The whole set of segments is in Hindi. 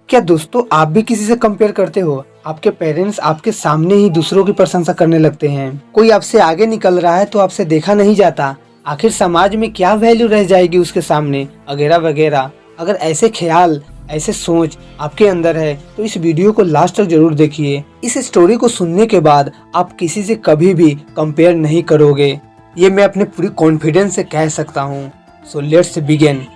क्या दोस्तों आप भी किसी से कंपेयर करते हो? आपके पेरेंट्स आपके सामने ही दूसरों की प्रशंसा करने लगते हैं। कोई आपसे आगे निकल रहा है तो आपसे देखा नहीं जाता। आखिर समाज में क्या वैल्यू रह जाएगी उसके सामने, वगैरह वगैरह। अगर ऐसे ख्याल, ऐसे सोच आपके अंदर है तो इस वीडियो को लास्ट तक जरूर देखिए। इस स्टोरी को सुनने के बाद आप किसी से कभी भी कंपेयर नहीं करोगे, ये मैं अपने पूरी कॉन्फिडेंस से कह सकता हूँ। So let's begin.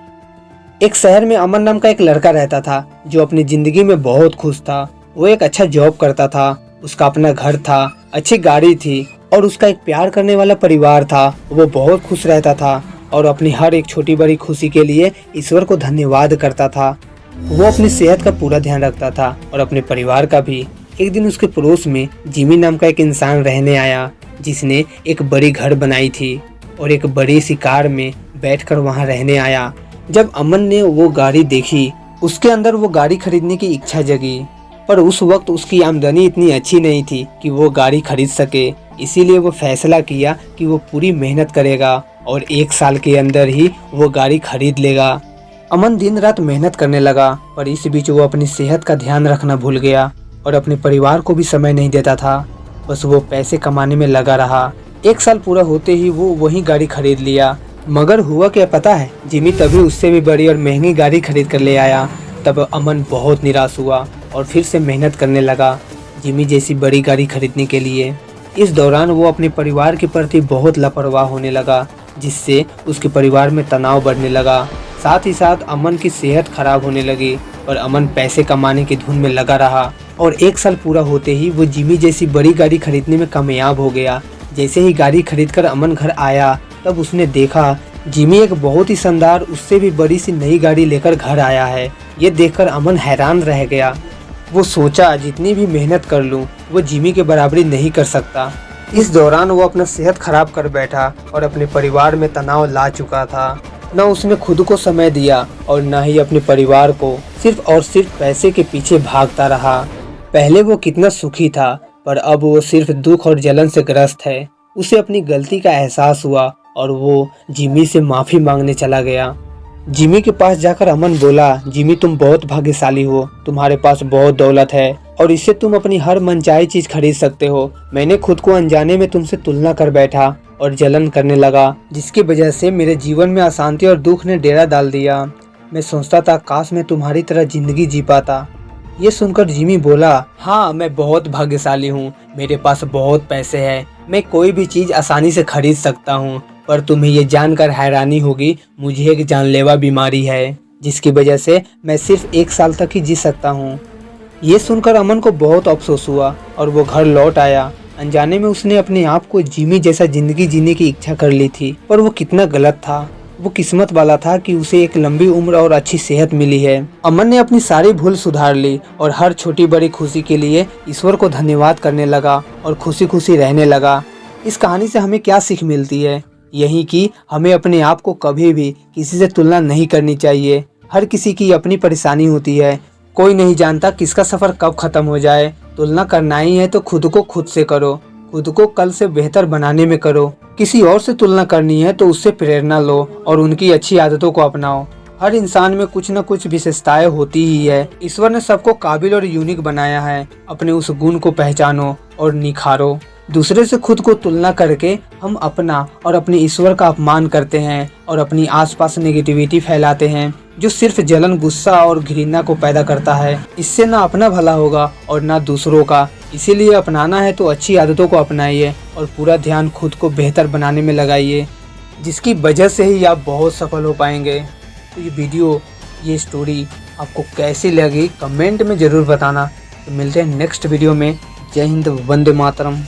एक शहर में अमन नाम का एक लड़का रहता था जो अपनी जिंदगी में बहुत खुश था। वो एक अच्छा जॉब करता था, उसका अपना घर था, अच्छी गाड़ी थी और उसका एक प्यार करने वाला परिवार था। वो बहुत खुश रहता था और अपनी हर एक छोटी बड़ी खुशी के लिए ईश्वर को धन्यवाद करता था। वो अपनी सेहत का पूरा ध्यान रखता था और अपने परिवार का भी। एक दिन उसके पड़ोस में जिमी नाम का एक इंसान रहने आया जिसने एक बड़ी घर बनाई थी और एक बड़ी सी कार में बैठकर वहां रहने आया। जब अमन ने वो गाड़ी देखी, उसके अंदर वो गाड़ी खरीदने की इच्छा जगी, पर उस वक्त उसकी आमदनी इतनी अच्छी नहीं थी कि वो गाड़ी खरीद सके। इसीलिए वो फैसला किया कि वो पूरी मेहनत करेगा और 1 साल के अंदर ही वो गाड़ी खरीद लेगा। अमन दिन रात मेहनत करने लगा, पर इस बीच वो अपनी सेहत का ध्यान रखना भूल गया और अपने परिवार को भी समय नहीं देता था। बस वो पैसे कमाने में लगा रहा। 1 साल पूरा होते ही वो वही गाड़ी खरीद लिया। मगर हुआ क्या पता है, जिमी तभी उससे भी बड़ी और महंगी गाड़ी खरीद कर ले आया। तब अमन बहुत निराश हुआ और फिर से मेहनत करने लगा जिमी जैसी बड़ी गाड़ी खरीदने के लिए। इस दौरान वो अपने परिवार के प्रति बहुत लापरवाह होने लगा, जिससे उसके परिवार में तनाव बढ़ने लगा। साथ ही साथ अमन की सेहत खराब होने लगी, पर अमन पैसे कमाने की धुन में लगा रहा और 1 साल पूरा होते ही वो जिमी जैसी बड़ी गाड़ी खरीदने में कामयाब हो गया। जैसे ही गाड़ी खरीदकर अमन घर आया, तब उसने देखा जिमी एक बहुत ही शानदार, उससे भी बड़ी सी नई गाड़ी लेकर घर आया है। ये देखकर अमन हैरान रह गया। वो सोचा जितनी भी मेहनत कर लूं, वो जिमी के बराबरी नहीं कर सकता। इस दौरान वो अपना सेहत खराब कर बैठा और अपने परिवार में तनाव ला चुका था। न उसने खुद को समय दिया और न ही अपने परिवार को, सिर्फ और सिर्फ पैसे के पीछे भागता रहा। पहले वो कितना सुखी था, पर अब वो सिर्फ दुख और जलन से ग्रस्त है। उसे अपनी गलती का एहसास हुआ और वो जिमी से माफी मांगने चला गया। जिमी के पास जाकर अमन बोला, जिमी तुम बहुत भाग्यशाली हो, तुम्हारे पास बहुत दौलत है और इससे तुम अपनी हर मनचाही चीज खरीद सकते हो। मैंने खुद को अनजाने में तुमसे तुलना कर बैठा और जलन करने लगा, जिसकी वजह से मेरे जीवन में अशांति और दुख ने डेरा डाल दिया। मैं सोचता था काश मैं तुम्हारी तरह जिंदगी जी पाता। ये सुनकर जिमी बोला, हाँ मैं बहुत भाग्यशाली हूँ, मेरे पास बहुत पैसे हैं, मैं कोई भी चीज आसानी से खरीद सकता हूँ। पर तुम्हें ये जानकर हैरानी होगी, मुझे एक जानलेवा बीमारी है जिसकी वजह से मैं सिर्फ 1 साल तक ही जी सकता हूँ। ये सुनकर अमन को बहुत अफसोस हुआ और वो घर लौट आया। अनजाने में उसने अपने आप को जिमी जैसा जिंदगी जीने की इच्छा कर ली थी, पर वो कितना गलत था। वो किस्मत वाला था कि उसे एक लंबी उम्र और अच्छी सेहत मिली है। अमन ने अपनी सारी भूल सुधार ली और हर छोटी बड़ी खुशी के लिए ईश्वर को धन्यवाद करने लगा और खुशी खुशी रहने लगा। इस कहानी से हमें क्या सीख मिलती है? यही कि हमें अपने आप को कभी भी किसी से तुलना नहीं करनी चाहिए। हर किसी की अपनी परेशानी होती है, कोई नहीं जानता किसका सफर कब खत्म हो जाए। तुलना करना ही है तो खुद को खुद से करो, खुद को कल से बेहतर बनाने में करो। किसी और से तुलना करनी है तो उससे प्रेरणा लो और उनकी अच्छी आदतों को अपनाओ। हर इंसान में कुछ न कुछ विशेषताएं होती ही है। ईश्वर ने सबको काबिल और यूनिक बनाया है। अपने उस गुण को पहचानो और निखारो। दूसरे से खुद को तुलना करके हम अपना और अपने ईश्वर का अपमान करते हैं और अपनी आसपास नेगेटिविटी फैलाते हैं, जो सिर्फ जलन, गुस्सा और घृणा को पैदा करता है। इससे ना अपना भला होगा और ना दूसरों का। इसीलिए अपनाना है तो अच्छी आदतों को अपनाइए और पूरा ध्यान खुद को बेहतर बनाने में लगाइए, जिसकी वजह से ही आप बहुत सफल हो पाएंगे। तो ये वीडियो, ये स्टोरी आपको कैसी लगी कमेंट में ज़रूर बताना। तो मिलते हैं नेक्स्ट वीडियो में। जय हिंद, वंदे मातरम।